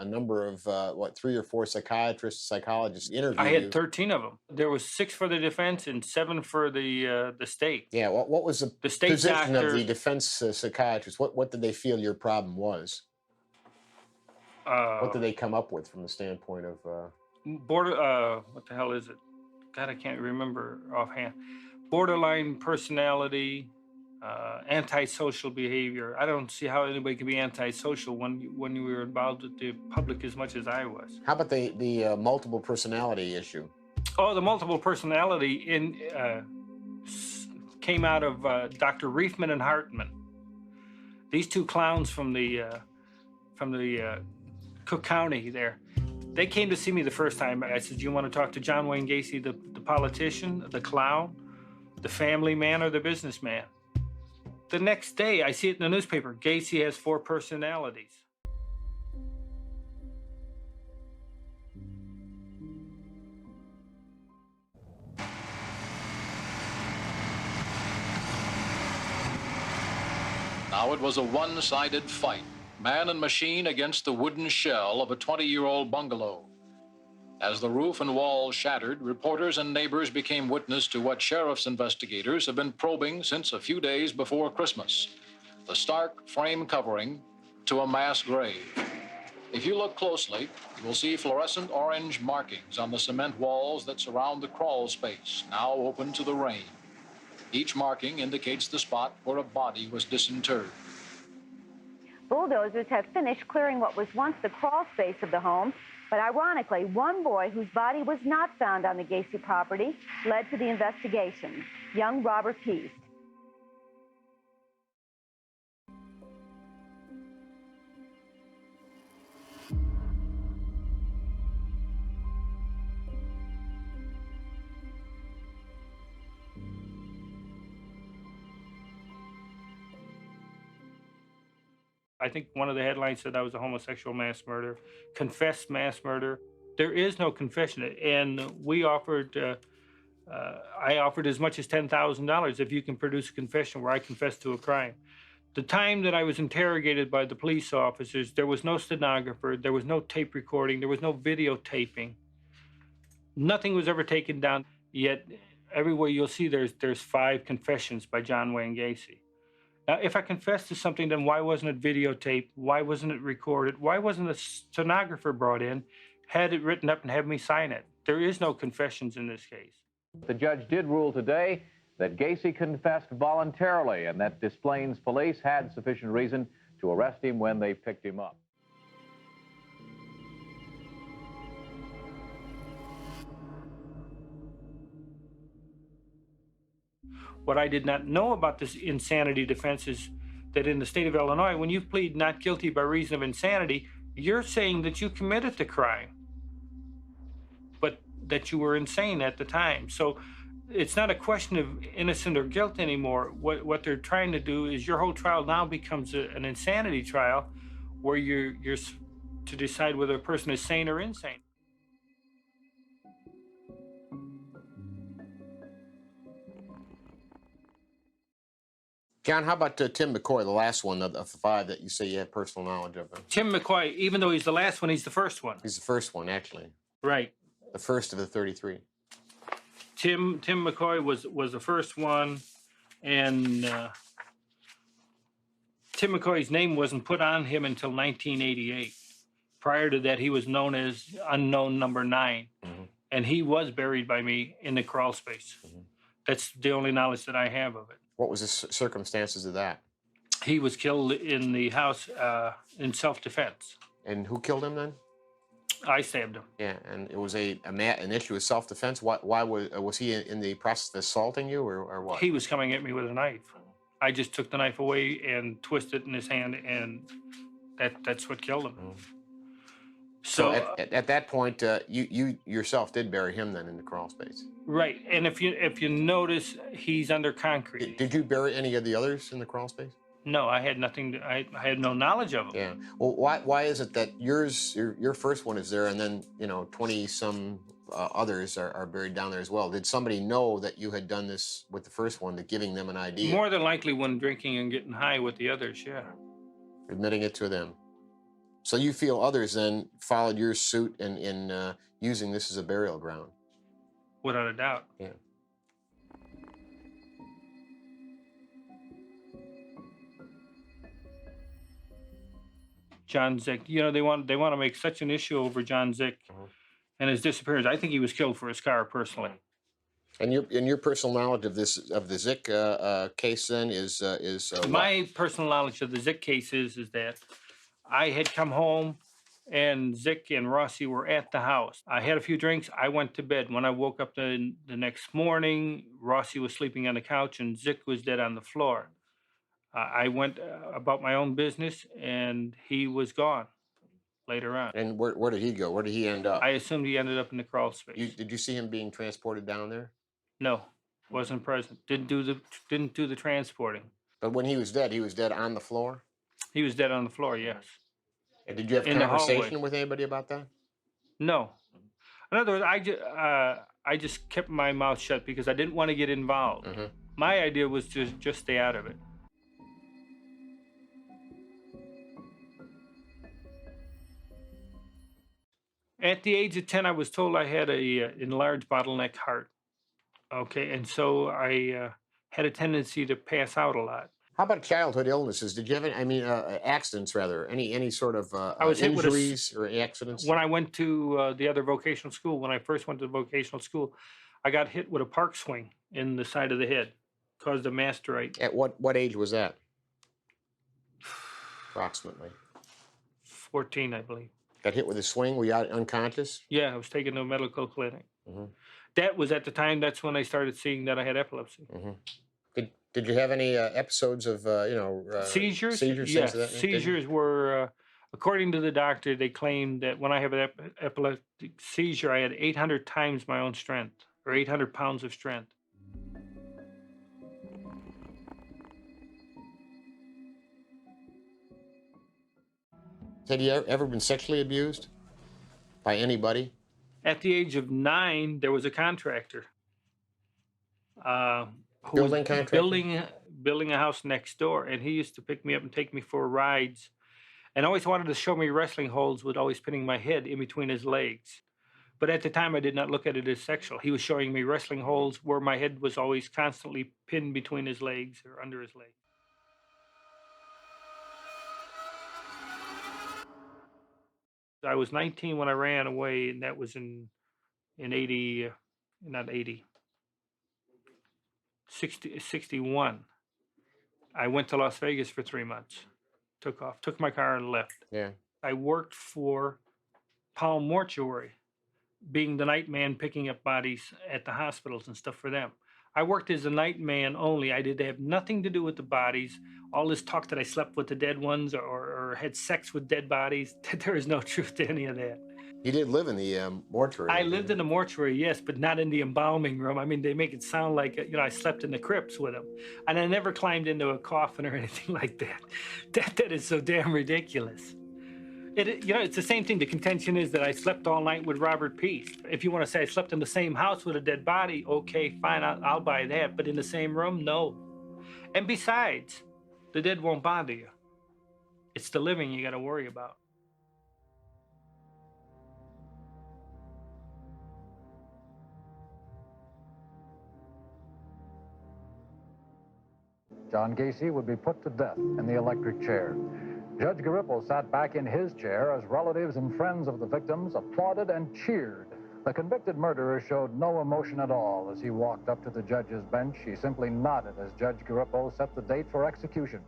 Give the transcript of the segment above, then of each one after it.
a number of, 3 or 4 psychiatrists, psychologists interview I you. had 13 of them. There was 6 for the defense and 7 for the state. Yeah, what was the The state position of the doctor, defense psychiatrist? What did they feel your problem was? What uh, did they come up with from the standpoint of? what the hell is it? God, I can't remember offhand. Borderline personality, antisocial behavior. I don't see how anybody can be antisocial when you were involved with the public as much as I was. How about the multiple personality issue? Oh, the multiple personality came out of Dr. Reifman and Hartman. These 2 clowns from the Cook County there. They came to see me the first time. I said, "You want to talk to John Wayne Gacy, the politician, the clown, the family man, or the businessman?" The next day, I see it in the newspaper. Gacy has 4 personalities. Now it was a one-sided fight, man and machine against the wooden shell of a 20-year-old bungalow. As the roof and walls shattered, reporters and neighbors became witness to what sheriff's investigators have been probing since a few days before Christmas: the stark frame covering to a mass grave. If you look closely, you will see fluorescent orange markings on the cement walls that surround the crawl space, now open to the rain. Each marking indicates the spot where a body was disinterred. Bulldozers have finished clearing what was once the crawl space of the home, but ironically, one boy whose body was not found on the Gacy property led to the investigation, young Robert Pease. I think one of the headlines said I was a homosexual mass murder, confessed mass murder. There is no confession, and we offered, I offered as much as $10,000 if you can produce a confession where I confess to a crime. The time that I was interrogated by the police officers, there was no stenographer, there was no tape recording, there was no videotaping. Nothing was ever taken down, yet everywhere you'll see there's 5 confessions by John Wayne Gacy. Now, if I confessed to something, then why wasn't it videotaped? Why wasn't it recorded? Why wasn't a stenographer brought in, had it written up, and have me sign it? There is no confessions in this case. The judge did rule today that Gacy confessed voluntarily and that Des Plaines police had sufficient reason to arrest him when they picked him up. What I did not know about this insanity defense is that in the state of Illinois, when you plead not guilty by reason of insanity, you're saying that you committed the crime, but that you were insane at the time. So it's not a question of innocent or guilt anymore. What they're trying to do is your whole trial now becomes an insanity trial where you're to decide whether a person is sane or insane. John, how about Tim McCoy, the last one of the 5 that you say you have personal knowledge of? Tim McCoy, even though he's the last one, he's the first one. He's the first one, actually. Right. The first of the 33. Tim McCoy was the first one, and Tim McCoy's name wasn't put on him until 1988. Prior to that, he was known as Unknown Number 9, and he was buried by me in the crawl space. That's the only knowledge that I have of it. What was the circumstances of that? He was killed in the house in self-defense. And who killed him then? I stabbed him. Yeah, and it was an issue of self-defense. Why was he in the process of assaulting you, or what? He was coming at me with a knife. I just took the knife away and twisted it in his hand, and that's what killed him. So at that point, you yourself did bury him then in the crawl space. Right, and if you notice, he's under concrete. Did you bury any of the others in the crawl space? No, I had nothing. I had no knowledge of them. Yeah. Well, why is it that your first one is there, and then 20-some others are buried down there as well? Did somebody know that you had done this with the first one, giving them an idea? More than likely, when drinking and getting high with the others, yeah. Admitting it to them. So you feel others then followed your suit in using this as a burial ground? Without a doubt. Yeah. John Zick, you know, they want to make such an issue over John Zick and his disappearance. I think he was killed for his car, personally. And your personal knowledge of the Zick case then is what? My personal knowledge of the Zick case is that I had come home and Zick and Rossi were at the house. I had a few drinks. I went to bed. When I woke up the next morning, Rossi was sleeping on the couch and Zick was dead on the floor. I went about my own business and he was gone later on. And where did he go? Where did he end up? I assumed he ended up in the crawl space. Did you see him being transported down there? No, wasn't present. Didn't do the transporting. But when he was dead on the floor? He was dead on the floor, yes. And did you have In the conversation hallway. with anybody about that? No. In other words, I just kept my mouth shut because I didn't want to get involved. My idea was to just stay out of it. At the age of 10, I was told I had a enlarged bottleneck heart. Okay, and so I had a tendency to pass out a lot. How about childhood illnesses? Did you have any, accidents rather? Any sort of I was hit with injuries or accidents? When I went to the other vocational school, when I first went to the vocational school, I got hit with a park swing in the side of the head, caused a masterite. At what age was that? Approximately. 14, I believe. Got hit with a swing? Were you out unconscious? Yeah, I was taken to a medical clinic. That was at the time, that's when I started seeing that I had epilepsy. Did you have any episodes of seizures? Seizures, yes, things of that nature? seizures were, according to the doctor, they claimed that when I have an epileptic seizure, I had 800 times my own strength, or 800 pounds of strength. Had you ever been sexually abused by anybody? At the age of 9, there was a contractor. Who Building was contractor? building a house next door, and he used to pick me up and take me for rides, and always wanted to show me wrestling holds with always pinning my head in between his legs. But at the time, I did not look at it as sexual. He was showing me wrestling holds where my head was always constantly pinned between his legs or under his leg. I was 19 when I ran away, and that was in 80, not 80, 61. I went to Las Vegas for 3 months, took my car and left. Yeah. I worked for Palm Mortuary, being the night man picking up bodies at the hospitals and stuff for them. I worked as a night man only. I did have nothing to do with the bodies. All this talk that I slept with the dead ones or had sex with dead bodies, there is no truth to any of that. You did live in the mortuary. I lived in the mortuary, yes, but not in the embalming room. I mean, they make it sound like, I slept in the crypts with them. And I never climbed into a coffin or anything like that. That is so damn ridiculous. It's the same thing. The contention is that I slept all night with Robert Peace. If you want to say I slept in the same house with a dead body, okay, fine, I'll buy that. But in the same room, no. And besides, the dead won't bother you. It's the living you got to worry about. John Gacy would be put to death in the electric chair. Judge Garippo sat back in his chair as relatives and friends of the victims applauded and cheered. The convicted murderer showed no emotion at all as he walked up to the judge's bench. He simply nodded as Judge Garippo set the date for execution.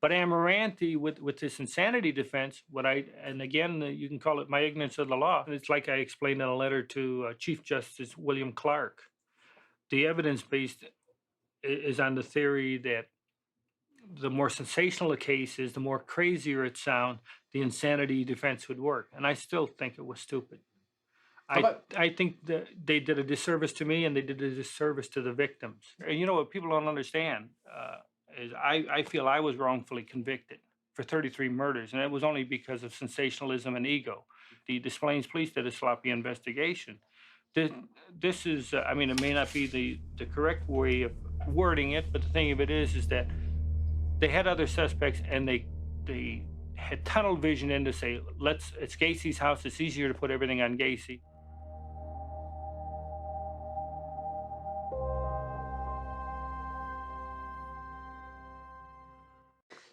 But Amarante, with this insanity defense, and again, you can call it my ignorance of the law, and it's like I explained in a letter to Chief Justice William Clark. The evidence-based is on the theory that the more sensational a case is, the more crazier it sounds, the insanity defense would work. And I still think it was stupid. I think that they did a disservice to me, and they did a disservice to the victims. And you know what people don't understand is I feel I was wrongfully convicted for 33 murders, and it was only because of sensationalism and ego. The Des Plaines police did a sloppy investigation. This is, it may not be the correct way of wording it, but the thing of it is that they had other suspects, and they had tunnel vision in to say, it's Gacy's house. It's easier to put everything on Gacy.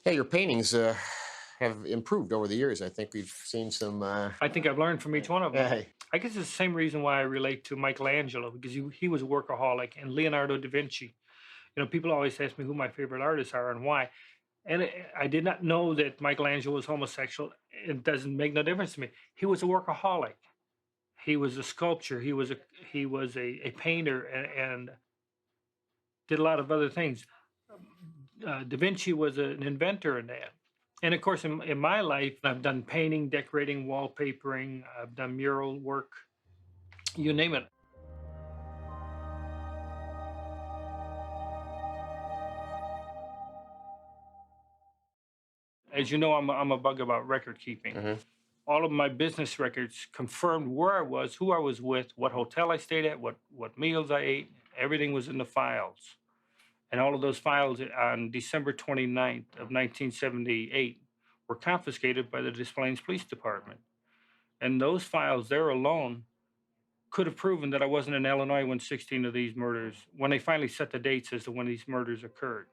Yeah, your paintings have improved over the years. I think we've seen some. I think I've learned from each one of them. Hey. I guess it's the same reason why I relate to Michelangelo, because he was a workaholic, and Leonardo da Vinci. People always ask me who my favorite artists are and why. And I did not know that Michelangelo was homosexual. It doesn't make no difference to me. He was a workaholic. He was a sculptor. He was a painter, and did a lot of other things. Da Vinci was an inventor in that. And of course, in my life, I've done painting, decorating, wallpapering. I've done mural work, you name it. As you know, I'm a bug about record keeping. Mhm. All of my business records confirmed where I was, who I was with, what hotel I stayed at, what meals I ate. Everything was in the files. And all of those files on December 29th of 1978 were confiscated by the Des Plaines Police Department. And those files there alone could have proven that I wasn't in Illinois when 16 of these murders, when they finally set the dates as to when these murders occurred.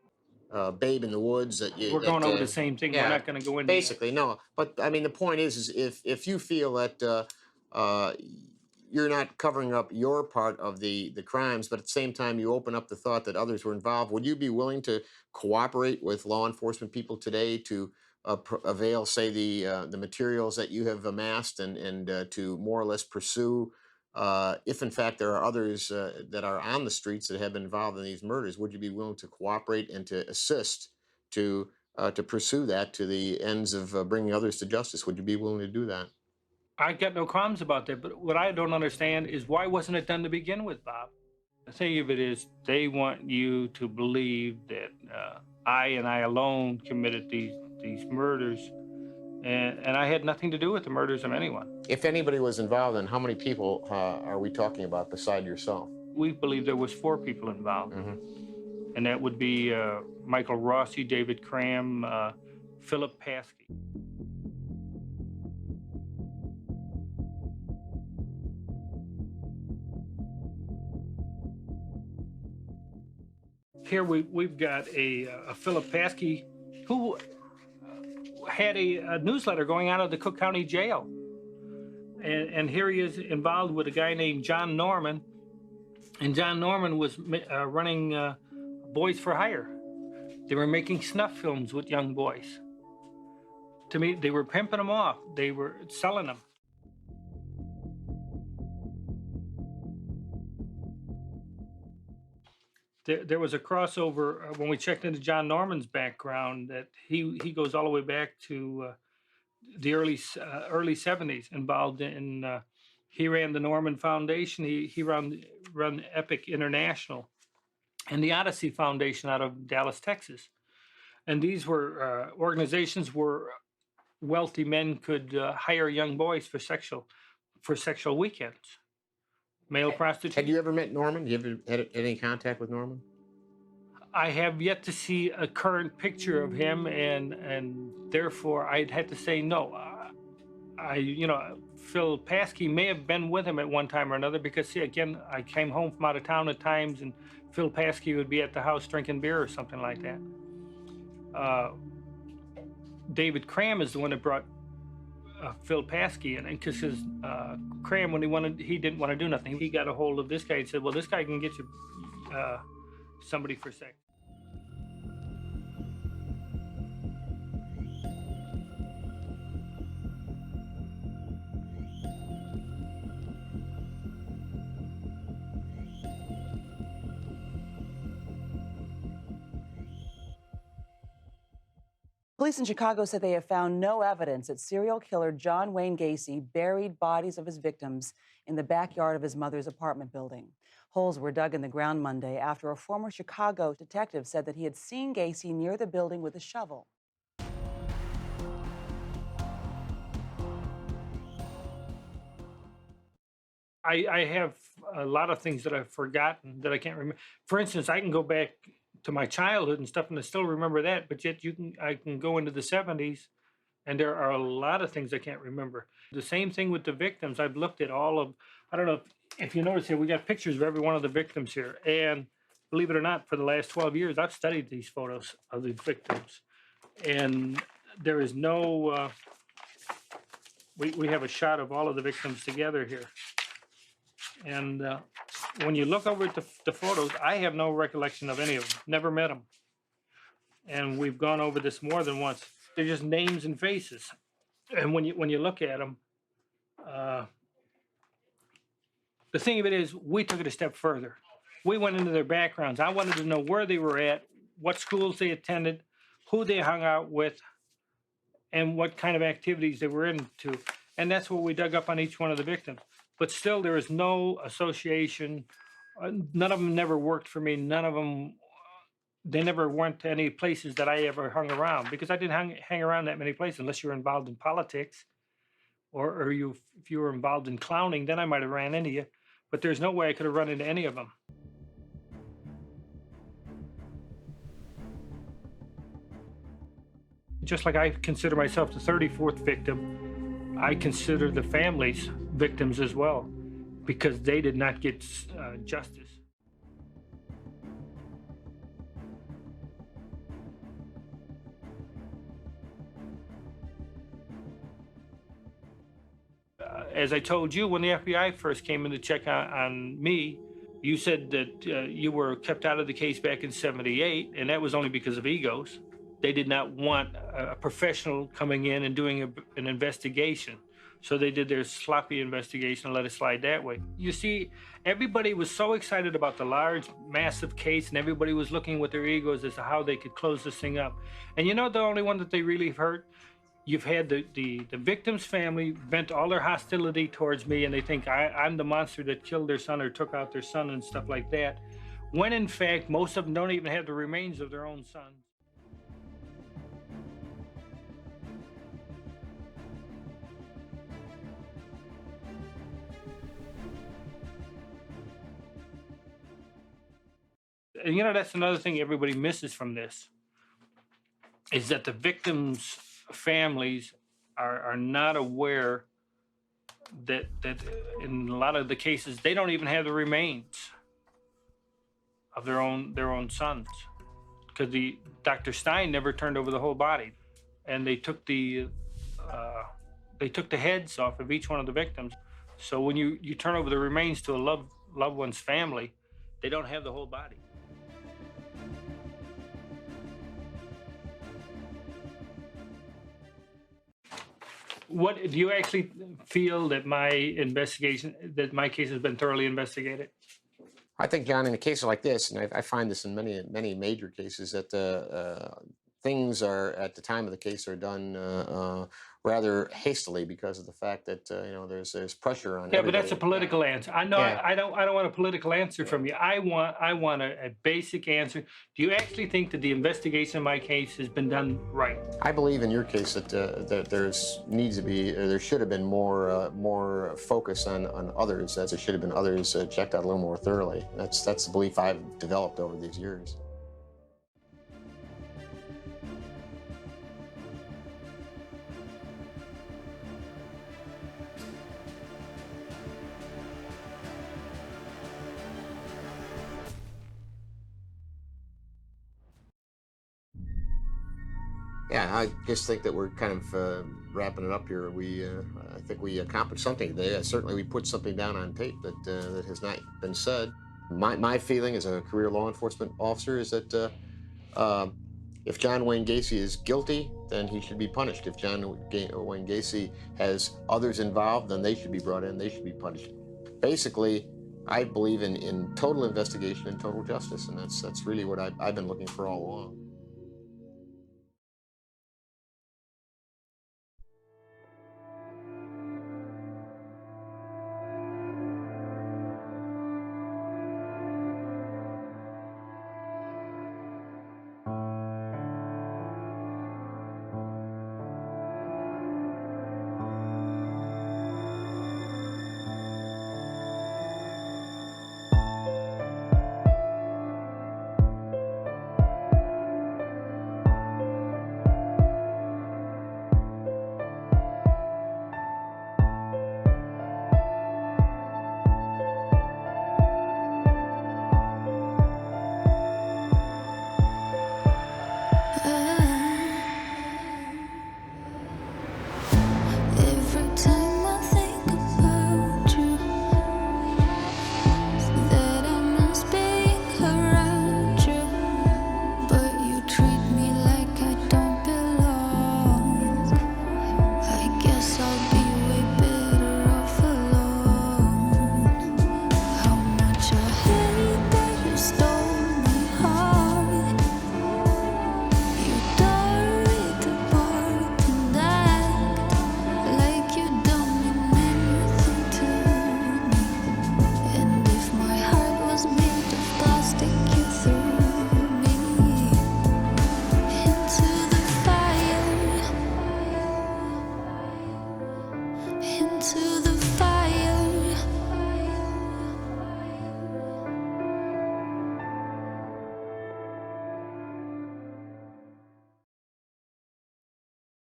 Babe in the Woods. We're going over the same thing. Yeah, We're not going to go into basically, no. But I mean, the point is if you feel that you're not covering up your part of the crimes, but at the same time you open up the thought that others were involved, would you be willing to cooperate with law enforcement people today to avail, say, the materials that you have amassed and to more or less pursue? If in fact there are others that are on the streets that have been involved in these murders, would you be willing to cooperate and to assist to pursue that to the ends of bringing others to justice? Would you be willing to do that? I got no qualms about that, but what I don't understand is why wasn't it done to begin with, Bob? The thing of it is, they want you to believe that I and I alone committed these murders, and I had nothing to do with the murders of anyone. If anybody was involved, then how many people are we talking about beside yourself? We believe there was 4 people involved, and that would be Michael Rossi, David Cram, Philip Paskey. Here we've got a Philip Paskey who had a newsletter going out of the Cook County Jail. And here he is involved with a guy named John Norman. And John Norman was running Boys for Hire. They were making snuff films with young boys. To me, they were pimping them off. They were selling them. There was a crossover when we checked into John Norman's background that he goes all the way back to the early 70s, involved in he ran the Norman Foundation. He run Epic International and the Odyssey Foundation out of Dallas, Texas. And these were organizations where wealthy men could hire young boys for sexual weekends. Male prostitution. Had you ever met Norman? You ever had any contact with Norman? I have yet to see a current picture of him, and therefore I'd have to say no. Phil Paskey may have been with him at one time or another, because see, again, I came home from out of town at times, and Phil Paskey would be at the house drinking beer or something like that. David Cram is the one that brought Phil Paskey in, because Cram, when he didn't want to do nothing, he got a hold of this guy and said, well, this guy can get you somebody for sex. Police in Chicago said they have found no evidence that serial killer John Wayne Gacy buried bodies of his victims in the backyard of his mother's apartment building. Holes were dug in the ground Monday after a former Chicago detective said that he had seen Gacy near the building with a shovel. I have a lot of things that I've forgotten that I can't remember. For instance, I can go back to my childhood and stuff and I still remember that, but yet I can go into the 70s and there are a lot of things I can't remember. The same thing with the victims. I've looked at all of, I don't know if you notice here, we got pictures of every one of the victims here. And believe it or not, for the last 12 years, I've studied these photos of the victims. And there is no, we have a shot of all of the victims together here. And when you look over at the photos, I have no recollection of any of them, never met them. And we've gone over this more than once. They're just names and faces. And when you look at them, the thing of it is, we took it a step further. We went into their backgrounds. I wanted to know where they were at, what schools they attended, who they hung out with, and what kind of activities they were into. And that's what we dug up on each one of the victims. But still, there is no association. None of them never worked for me. None of them, they never went to any places that I ever hung around, because I didn't hang around that many places unless you were involved in politics or if you were involved in clowning, then I might have ran into you. But there's no way I could have run into any of them. Just like I consider myself the 34th victim, I consider the families victims as well, because they did not get justice. As I told you, when the FBI first came in to check on me, you said that you were kept out of the case back in '78, and that was only because of egos. They did not want a professional coming in and doing an investigation. So they did their sloppy investigation and let it slide that way. You see, everybody was so excited about the large, massive case, and everybody was looking with their egos as to how they could close this thing up. And you know the only one that they really hurt? You've had the victim's family vent all their hostility towards me, and they think I'm the monster that killed their son or took out their son and stuff like that, when in fact, most of them don't even have the remains of their own sons. And you know, that's another thing everybody misses from this, is that the victims' families are not aware that in a lot of the cases they don't even have the remains of their own sons, because the Dr. Stein never turned over the whole body, and they took the heads off of each one of the victims. So when you turn over the remains to a loved one's family, they don't have the whole body. What do you actually feel that my case has been thoroughly investigated? I think, John, in a case like this, and I find this in many major cases, that things are at the time of the case are done rather hastily because of the fact that there's pressure on. Yeah, but that's a political answer. I know. Yeah. I don't want a political answer from you. I want a basic answer. Do you actually think that the investigation of my case has been done right? I believe in your case that there should have been more focus on others, as there should have been others checked out a little more thoroughly. That's the belief I've developed over these years. Yeah, I just think that we're kind of wrapping it up here. I think we accomplished something today. Certainly, we put something down on tape that has not been said. My feeling as a career law enforcement officer is that if John Wayne Gacy is guilty, then he should be punished. If John Wayne Gacy has others involved, then they should be brought in. They should be punished. Basically, I believe in total investigation and total justice, and that's really what I've been looking for all along.